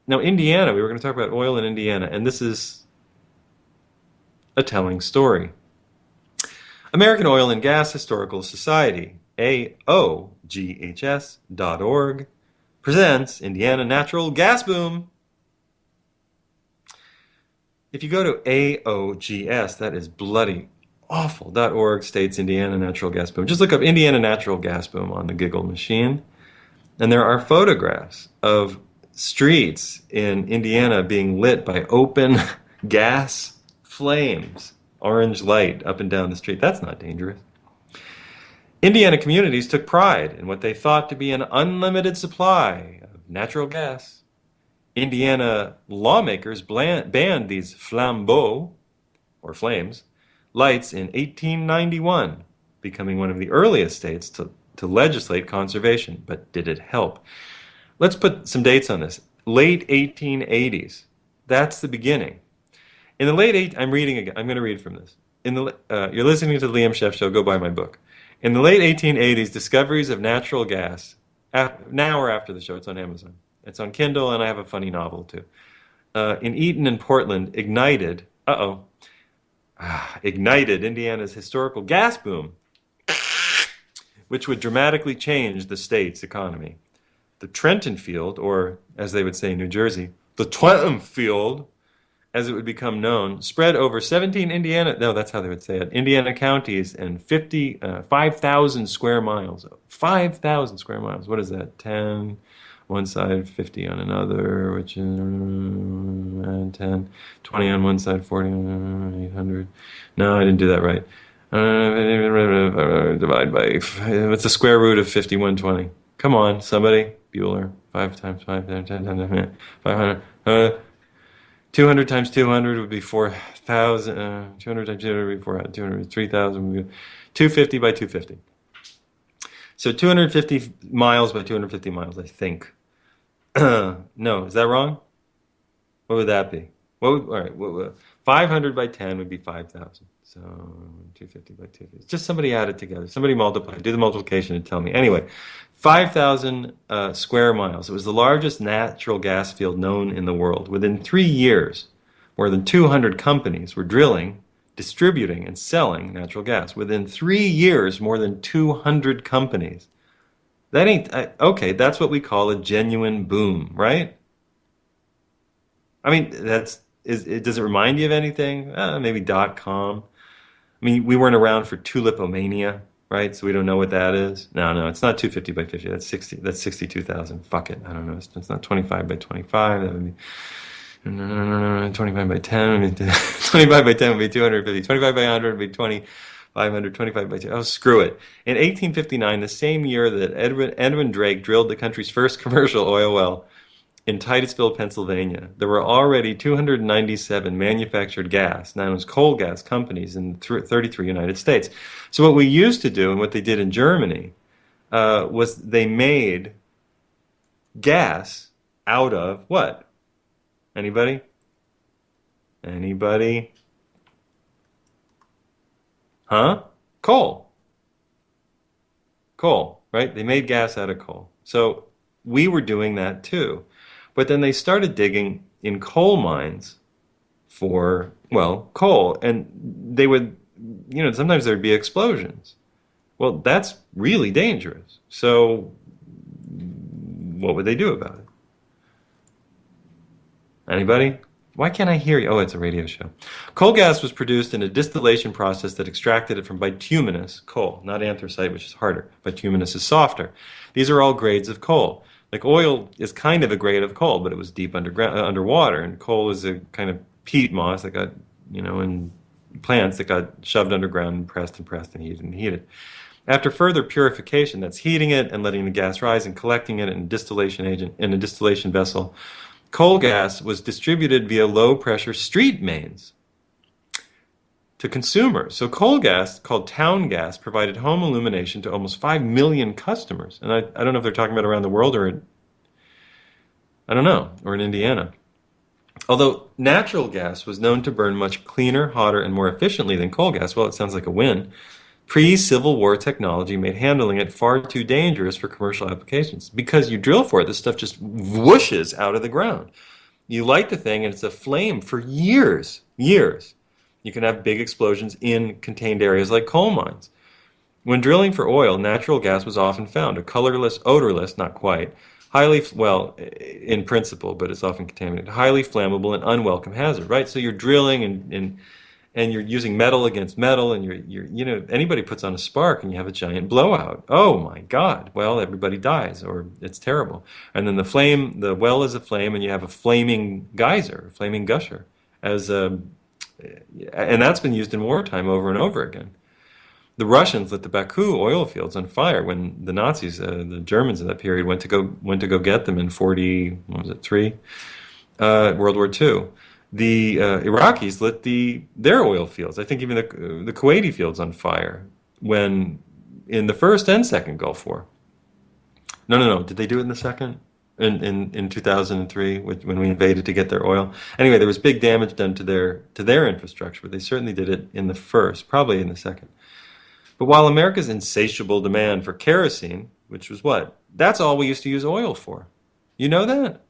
Indiana, we were going to talk about oil in Indiana, and this is a telling story. American Oil and Gas Historical Society, AOGHS.org, presents Indiana Natural Gas Boom. If you go to AOGS, that is bloody awful.org, states Indiana Natural Gas Boom. Just look up Indiana Natural Gas Boom on the Giggle machine. And there are photographs of streets in Indiana being lit by open gas flames, orange light up and down the street. That's not dangerous. Indiana communities took pride in what they thought to be an unlimited supply of natural gas. Indiana lawmakers banned these flambeaux, or flames, lights in 1891, becoming one of the earliest states to legislate conservation. But did it help? Let's put some dates on this. Late 1880s. That's the beginning. In the I'm reading again. I'm going to read from this. You're listening to the Liam Scheff Show. Go buy my book. In the late 1880s, discoveries of natural gas, now or after the show, it's on Amazon. It's on Kindle, and I have a funny novel, too. In Eaton and Portland, ignited Indiana's historical gas boom, which would dramatically change the state's economy. The Trenton Field, or as they would say in New Jersey, the Trenton Field, as it would become known, spread over 17 that's how they would say it, Indiana counties and 5,000 square miles. 5,000 square miles. What is that? 10... one side, 50 on another, which is 10, 20 on one side, 40 on 800. No, I didn't do that right. Divide by, what's the square root of 5120? Come on, somebody. Bueller. 5 times 5, 10 times 500. 200 times 200 would be 4,000. 200 times 200 would be 4,000. 200, 3,000 would be 250 by 250. So 250 miles by 250 miles, I think. No, is that wrong? What would that be? All right, 500 by 10 would be 5,000. So 250 by 250. Just somebody add it together. Somebody multiply. Do the multiplication and tell me. Anyway, 5,000 square miles. It was the largest natural gas field known in the world. Within 3 years, more than 200 companies were drilling, distributing, and selling natural gas. Within 3 years, more than 200 companies. That ain't... okay, that's what we call a genuine boom, right? I mean, does it remind you of anything? Maybe .com. I mean, we weren't around for tulipomania, right? So we don't know what that is. No, it's not 250 by 50. That's 60. That's 62,000. Fuck it. I don't know. It's not 25 by 25. That would be no. 25 by 10. I mean, 25 by 10 would be 250. 25 by 100 would be 2,500. 25 by 2. Oh, screw it. In 1859, the same year that Edwin Drake drilled the country's first commercial oil well, in Titusville, Pennsylvania, there were already 297 manufactured gas, known as coal gas companies in 33 United States. So what we used to do and what they did in Germany was they made gas out of what? Anybody? Anybody? Huh? Coal. Coal, right? They made gas out of coal. So we were doing that too. But then they started digging in coal mines for, well, coal. And they would, sometimes there'd be explosions. Well, that's really dangerous. So what would they do about it? Anybody? Why can't I hear you? Oh, it's a radio show. Coal gas was produced in a distillation process that extracted it from bituminous coal, not anthracite, which is harder. Bituminous is softer. These are all grades of coal. Like oil is kind of a grade of coal, but it was deep underwater, and coal is a kind of peat moss that got, in plants that got shoved underground and pressed and heated and heated. After further purification, that's heating it and letting the gas rise and collecting it in a distillation vessel, coal gas was distributed via low-pressure street mains to consumers. So coal gas, called town gas, provided home illumination to almost 5 million customers. And I don't know if they're talking about around the world or or in Indiana. Although natural gas was known to burn much cleaner, hotter, and more efficiently than coal gas, well, it sounds like a win. Pre-Civil War technology made handling it far too dangerous for commercial applications. Because you drill for it, this stuff just whooshes out of the ground. You light the thing and it's a flame for years. You can have big explosions in contained areas like coal mines. When drilling for oil, natural gas was often found, a colorless, odorless, not quite, in principle, but it's often contaminated, highly flammable and unwelcome hazard, right? So you're drilling and you're using metal against metal, and anybody puts on a spark and you have a giant blowout. Oh my God. Well, everybody dies, or it's terrible. And then the well is a flame, and you have a flaming geyser, a flaming gusher, and that's been used in wartime over and over again. The Russians lit the Baku oil fields on fire when the Nazis, the Germans in that period, went to go get them in 1943, World War II. The Iraqis lit their oil fields. I think even the Kuwaiti fields on fire when in the first and second Gulf War. No. Did they do it in the second? In 2003 when we invaded to get their oil. Anyway, there was big damage done to their infrastructure, but they certainly did it in the first, probably in the second. But while America's insatiable demand for kerosene, which was what? That's all we used to use oil for. You know that?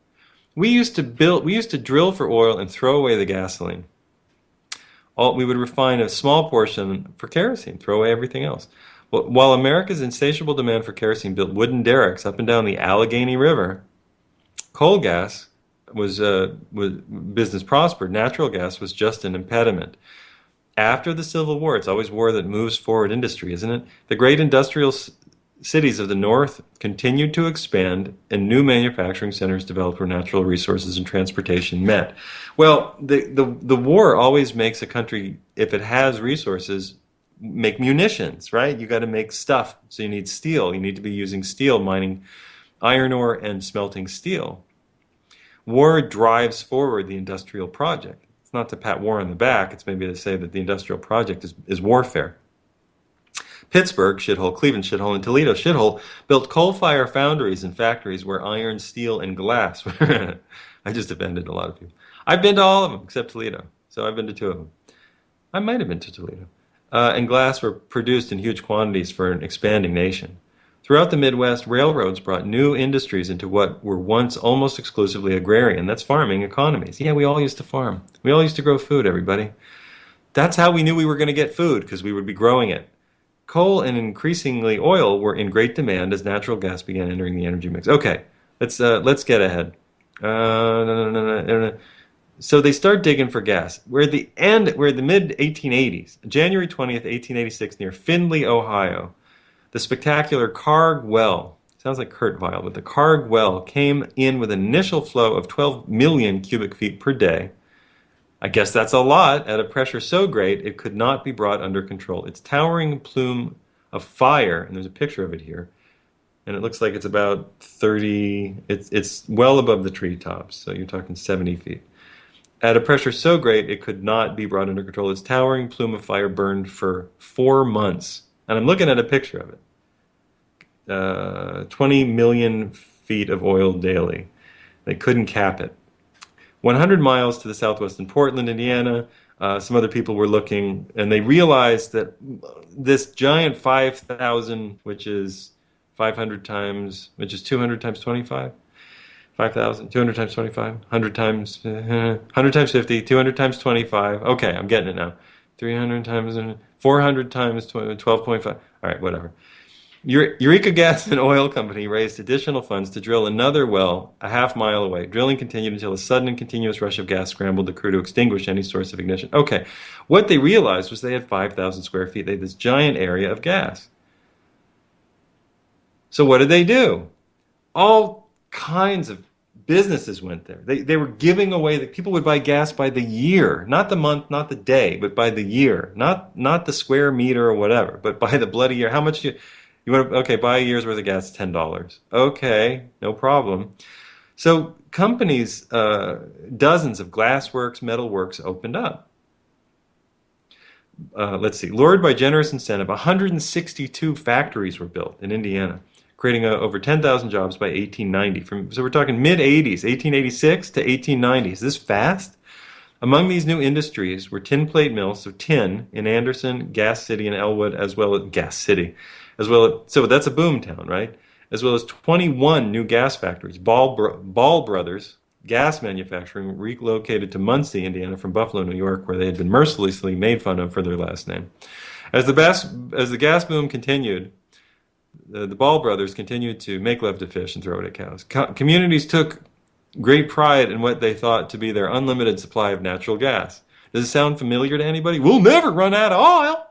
We used to drill for oil and throw away the gasoline. We would refine a small portion for kerosene, throw away everything else. Well, while America's insatiable demand for kerosene built wooden derricks up and down the Allegheny River, coal gas was business prospered. Natural gas was just an impediment. After the Civil War, it's always war that moves forward industry, isn't it? The great industrial cities of the North continued to expand, and new manufacturing centers developed where natural resources and transportation met. Well, the war always makes a country, if it has resources, make munitions, right? You got to make stuff, so you need steel. You need to be using steel, mining iron ore and smelting steel. War drives forward the industrial project. It's not to pat war on the back. It's maybe to say that the industrial project is warfare. Pittsburgh, shithole, Cleveland, shithole, and Toledo, shithole, built coal-fire foundries and factories where iron, steel, and glass were. I just offended a lot of people. I've been to all of them except Toledo, so I've been to 2 of them. I might have been to Toledo. And glass were produced in huge quantities for an expanding nation. Throughout the Midwest, railroads brought new industries into what were once almost exclusively agrarian. That's farming economies. Yeah, we all used to farm. We all used to grow food, everybody. That's how we knew we were going to get food, because we would be growing it. Coal and increasingly oil were in great demand as natural gas began entering the energy mix. Okay, let's get ahead. So they start digging for gas. We're at the mid 1880s, January 20th, 1886, near Findlay, Ohio. The spectacular Karg well, sounds like Kurt Weill, but the Karg well came in with an initial flow of 12 million cubic feet per day. I guess that's a lot at a pressure so great it could not be brought under control. Its towering plume of fire, and there's a picture of it here, and it looks like it's about 30, it's well above the treetops, so you're talking 70 feet. At a pressure so great it could not be brought under control, its towering plume of fire burned for 4 months. And I'm looking at a picture of it. 20 million feet of oil daily. They couldn't cap it. 100 miles to the southwest in Portland, Indiana. Some other people were looking, and they realized that this giant 5,000, which is 500 times, which is 200 times 25, 5,000, 200 times 25, 100 times 50, 200 times 25. Okay, I'm getting it now. 300 times, 400 times 12.5. All right, whatever. Eureka Gas and Oil Company raised additional funds to drill another well a half-mile away. Drilling continued until a sudden and continuous rush of gas scrambled the crew to extinguish any source of ignition. Okay, what they realized was they had 5,000 square feet. They had this giant area of gas. So what did they do? All kinds of businesses went there. They were giving away, that people would buy gas by the year, not the month, not the day, but by the year, not the square meter or whatever, but by the bloody year. How much you want to, okay, buy a year's worth of gas, $10. Okay, no problem. So companies, dozens of glassworks, metalworks opened up. Let's see, lured by generous incentive, 162 factories were built in Indiana, creating over 10,000 jobs by 1890. So we're talking mid-80s, 1886 to 1890s. Is this fast? Among these new industries were tin plate mills, so tin in Anderson, Gas City, and Elwood, as well as Gas City, so that's a boom town, right? As well as 21 new gas factories. Ball Brothers Gas Manufacturing relocated to Muncie, Indiana, from Buffalo, New York, where they had been mercilessly made fun of for their last name. As the gas boom continued, the Ball brothers continued to make love to fish and throw it at cows. Communities took great pride in what they thought to be their unlimited supply of natural gas. Does it sound familiar to anybody? We'll never run out of oil.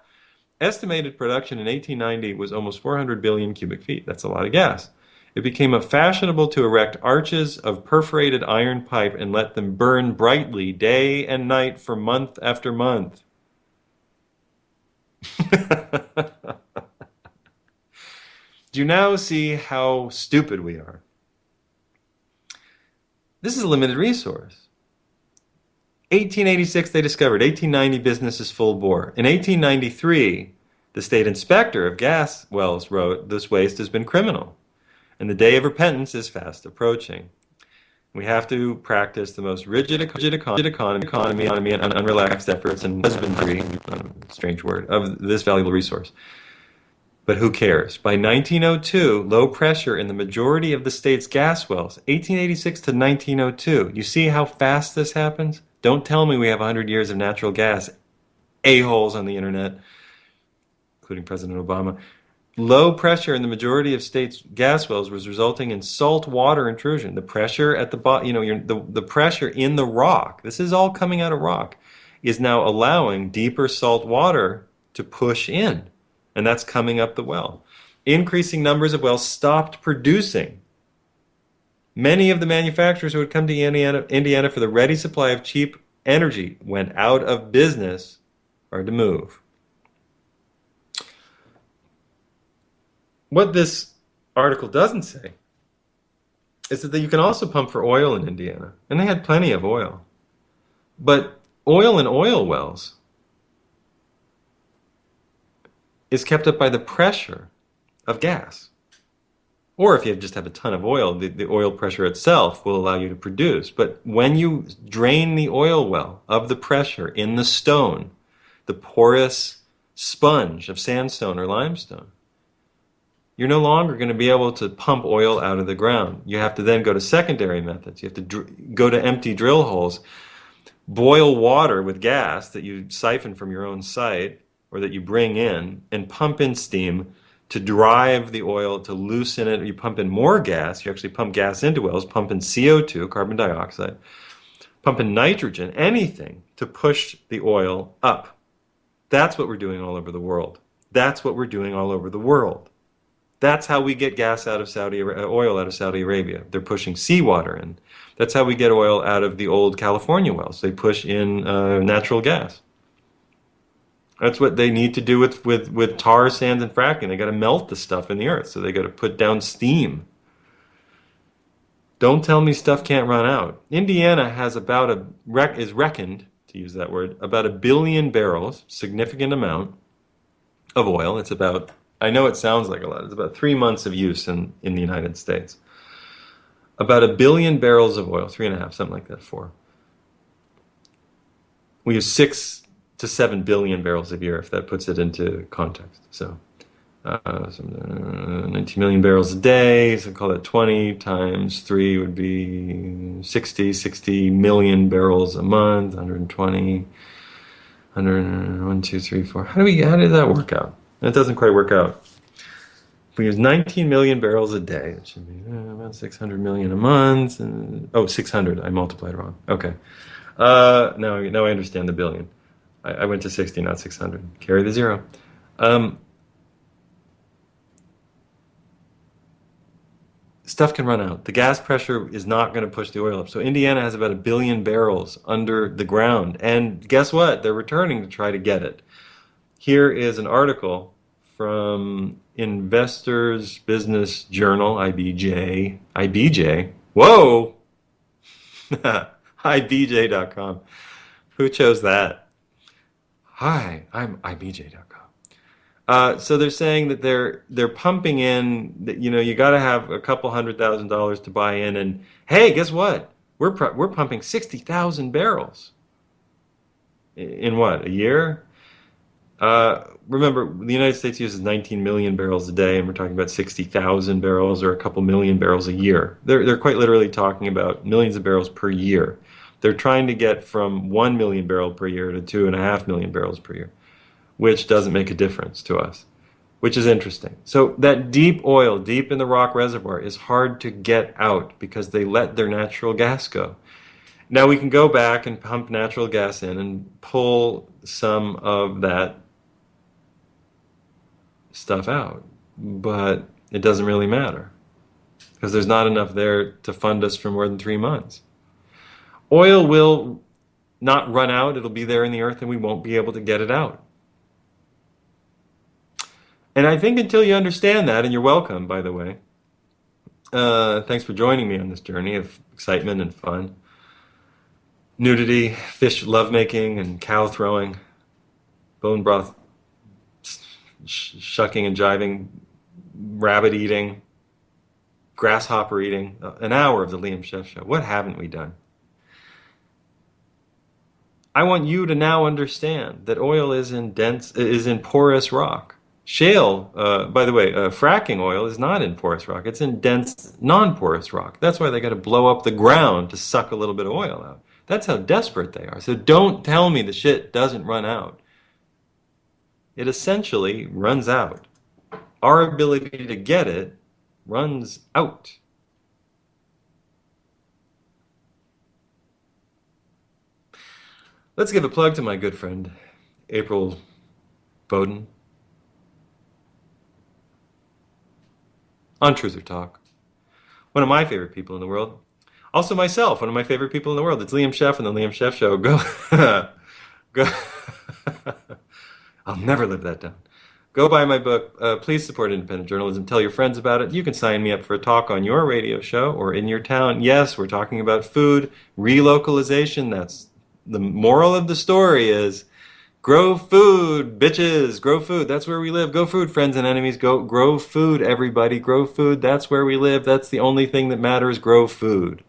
Estimated production in 1890 was almost 400 billion cubic feet. That's a lot of gas. It became fashionable to erect arches of perforated iron pipe and let them burn brightly day and night for month after month. Do you now see how stupid we are? This is a limited resource. 1886 they discovered, 1890 business is full bore. In 1893, the state inspector of gas wells wrote, "This waste has been criminal, and the day of repentance is fast approaching. We have to practice the most rigid economy and unrelaxed efforts and husbandry, strange word, of this valuable resource." But who cares? By 1902, low pressure in the majority of the state's gas wells, 1886 to 1902. You see how fast this happens? Don't tell me we have 100 years of natural gas, a-holes on the internet, including President Obama. Low pressure in the majority of states' gas wells was resulting in salt water intrusion. The pressure at the bottom, the pressure in the rock, this is all coming out of rock, is now allowing deeper salt water to push in. And that's coming up the well. Increasing numbers of wells stopped producing. Many of the manufacturers who had come to Indiana for the ready supply of cheap energy went out of business or to move. What this article doesn't say is that you can also pump for oil in Indiana. And they had plenty of oil. But oil in oil wells is kept up by the pressure of gas. Or if you just have a ton of oil, the oil pressure itself will allow you to produce. But when you drain the oil well of the pressure in the stone, the porous sponge of sandstone or limestone, you're no longer going to be able to pump oil out of the ground. You have to then go to secondary methods. You have to go to empty drill holes, boil water with gas that you siphon from your own site or that you bring in, and pump in steam to drive the oil, to loosen it. You pump in more gas. You actually pump gas into wells, pump in CO2, carbon dioxide, pumping nitrogen, anything to push the oil up. That's what we're doing all over the world. That's what we're doing all over the world. That's how we get gas out of oil out of Saudi Arabia. They're pushing seawater in. That's how we get oil out of the old California wells. They push in natural gas. That's what they need to do with tar sands and fracking. They got to melt the stuff in the earth, so they got to put down steam. Don't tell me stuff can't run out. Indiana has is reckoned, to use that word, about 1 billion barrels, significant amount of oil. It's about, I know it sounds like a lot, it's about 3 months of use in the United States. About 1 billion barrels of oil, 3.5, something like that, 4. We use 6 to 7 billion barrels a year, if that puts it into context. So 19 million barrels a day, so call that 20 times 3 would be 60 million barrels a month, 120, 100, 1, 2, 3, 4. How did that work out? It doesn't quite work out. If we use 19 million barrels a day, it should be about 600 million a month. 600, I multiplied wrong. Okay. Now I understand the billion. I went to 60, not 600. Carry the 0. Stuff can run out. The gas pressure is not going to push the oil up. So Indiana has about 1 billion barrels under the ground. And guess what? They're returning to try to get it. Here is an article from Investors Business Journal, IBJ. IBJ? Whoa! IBJ.com. Who chose that? Hi, I'm IBJ.com. So they're saying that they're pumping in that, you got to have a couple $100,000 to buy in, and hey, guess what? We're pumping 60,000 barrels in what, a year? Remember, the United States uses 19 million barrels a day, and we're talking about 60,000 barrels or a couple million barrels a year. They're quite literally talking about millions of barrels per year. They're trying to get from 1 million barrel per year to 2.5 million barrels per year, which doesn't make a difference to us, which is interesting. So that deep oil, deep in the rock reservoir, is hard to get out because they let their natural gas go. Now we can go back and pump natural gas in and pull some of that stuff out, but it doesn't really matter because there's not enough there to fund us for more than 3 months. Oil will not run out. It'll be there in the earth and we won't be able to get it out. And I think until you understand that, and you're welcome, by the way, thanks for joining me on this journey of excitement and fun, nudity, fish lovemaking, and cow throwing, bone broth shucking and jiving, rabbit eating, grasshopper eating, an hour of the Liam Scheff Show. What haven't we done? I want you to now understand that oil is in porous rock. Shale, by the way, fracking oil is not in porous rock. It's in dense, non-porous rock. That's why they got to blow up the ground to suck a little bit of oil out. That's how desperate they are. So don't tell me the shit doesn't run out. It essentially runs out. Our ability to get it runs out. Let's give a plug to my good friend, April Bowden, on Truth or Talk. One of my favorite people in the world. Also myself, one of my favorite people in the world. It's Liam Scheff and the Liam Scheff Show. Go. I'll never live that down. Go buy my book. Please support independent journalism. Tell your friends about it. You can sign me up for a talk on your radio show or in your town. Yes, we're talking about food, relocalization. That's the moral of the story is grow food, bitches. Grow food. That's where we live. Go food, friends and enemies. Go grow food, everybody. Grow food. That's where we live. That's the only thing that matters. Grow food.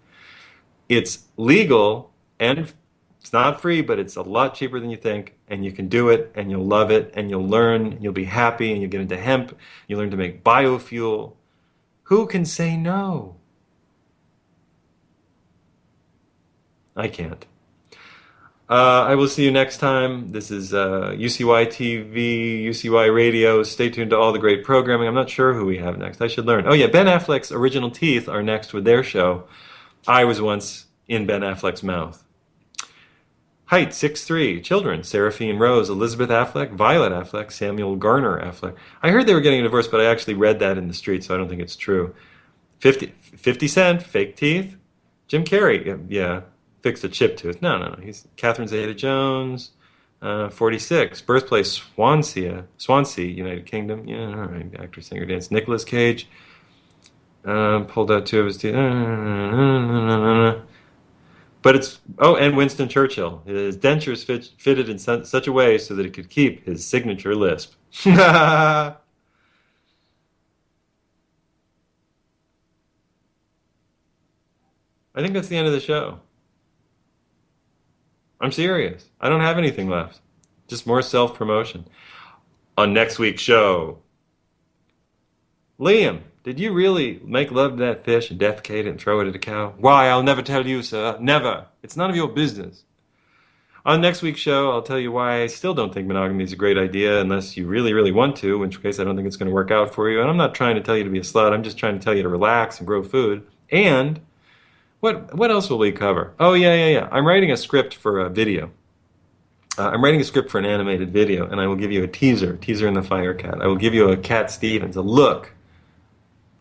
It's legal and it's not free, but it's a lot cheaper than you think, and you can do it, and you'll love it, and you'll learn, and you'll be happy, and you'll get into hemp, you learn to make biofuel. Who can say no? I can't. I will see you next time. This is UCY TV, UCY Radio. Stay tuned to all the great programming. I'm not sure who we have next. I should learn. Oh, yeah, Ben Affleck's Original Teeth are next with their show. I was once in Ben Affleck's mouth. Height 6'3". Children: Seraphine Rose, Elizabeth Affleck, Violet Affleck, Samuel Garner Affleck. I heard they were getting a divorce, but I actually read that in the street, so I don't think it's true. 50 Cent, fake teeth. Jim Carrey, yeah, fixed a chip tooth. No. He's Catherine Zeta-Jones. 46. Birthplace Swansea, United Kingdom. Yeah, all right. Actor, singer, dance. Nicolas Cage. Pulled out two of his teeth. But it's and Winston Churchill. His dentures fitted in such a way so that it could keep his signature lisp. I think that's the end of the show. I'm serious. I don't have anything left. Just more self-promotion. On next week's show, Liam, did you really make love to that fish and defecate it and throw it at a cow? Why, I'll never tell you, sir. Never. It's none of your business. On next week's show, I'll tell you why I still don't think monogamy is a great idea unless you really, really want to, in which case I don't think it's going to work out for you. And I'm not trying to tell you to be a slut. I'm just trying to tell you to relax and grow food. And what else will we cover? Oh, yeah. I'm writing a script for a video. I'm writing a script for an animated video, and I will give you a teaser in the Fire Cat. I will give you a Cat Stevens, a look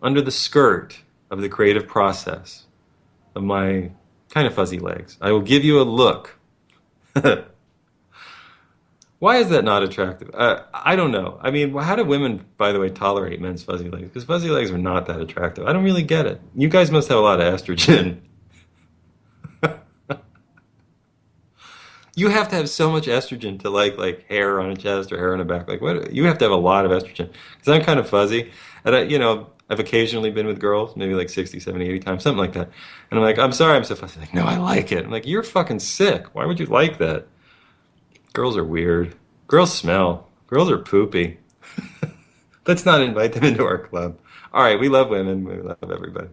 under the skirt of the creative process of my kind of fuzzy legs. I will give you a look. Why is that not attractive? I don't know. I mean, how do women, by the way, tolerate men's fuzzy legs? Because fuzzy legs are not that attractive. I don't really get it. You guys must have a lot of estrogen. You have to have so much estrogen to like hair on a chest or hair on a back. Like what? You have to have a lot of estrogen. Because I'm kind of fuzzy, and I've occasionally been with girls, maybe like 60, 70, 80 times, something like that. And I'm like, I'm sorry, I'm so fuzzy. Like, no, I like it. I'm like, you're fucking sick. Why would you like that? Girls are weird. Girls smell. Girls are poopy. Let's not invite them into our club. All right, we love women. We love everybody.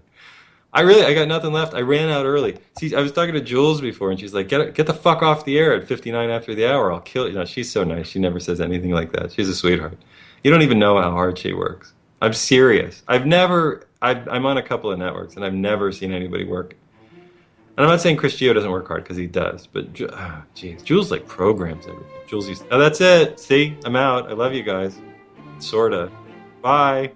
I got nothing left. I ran out early. See, I was talking to Jules before, and she's like, get the fuck off the air at 59 after the hour. I'll kill you. No, she's so nice. She never says anything like that. She's a sweetheart. You don't even know how hard she works. I'm serious. I'm on a couple of networks, and I've never seen anybody work. And I'm not saying Chris Geo doesn't work hard, because he does. But, geez, Jules, like, programs everything. Jules oh, that's it. See? I'm out. I love you guys. Sorta. Bye.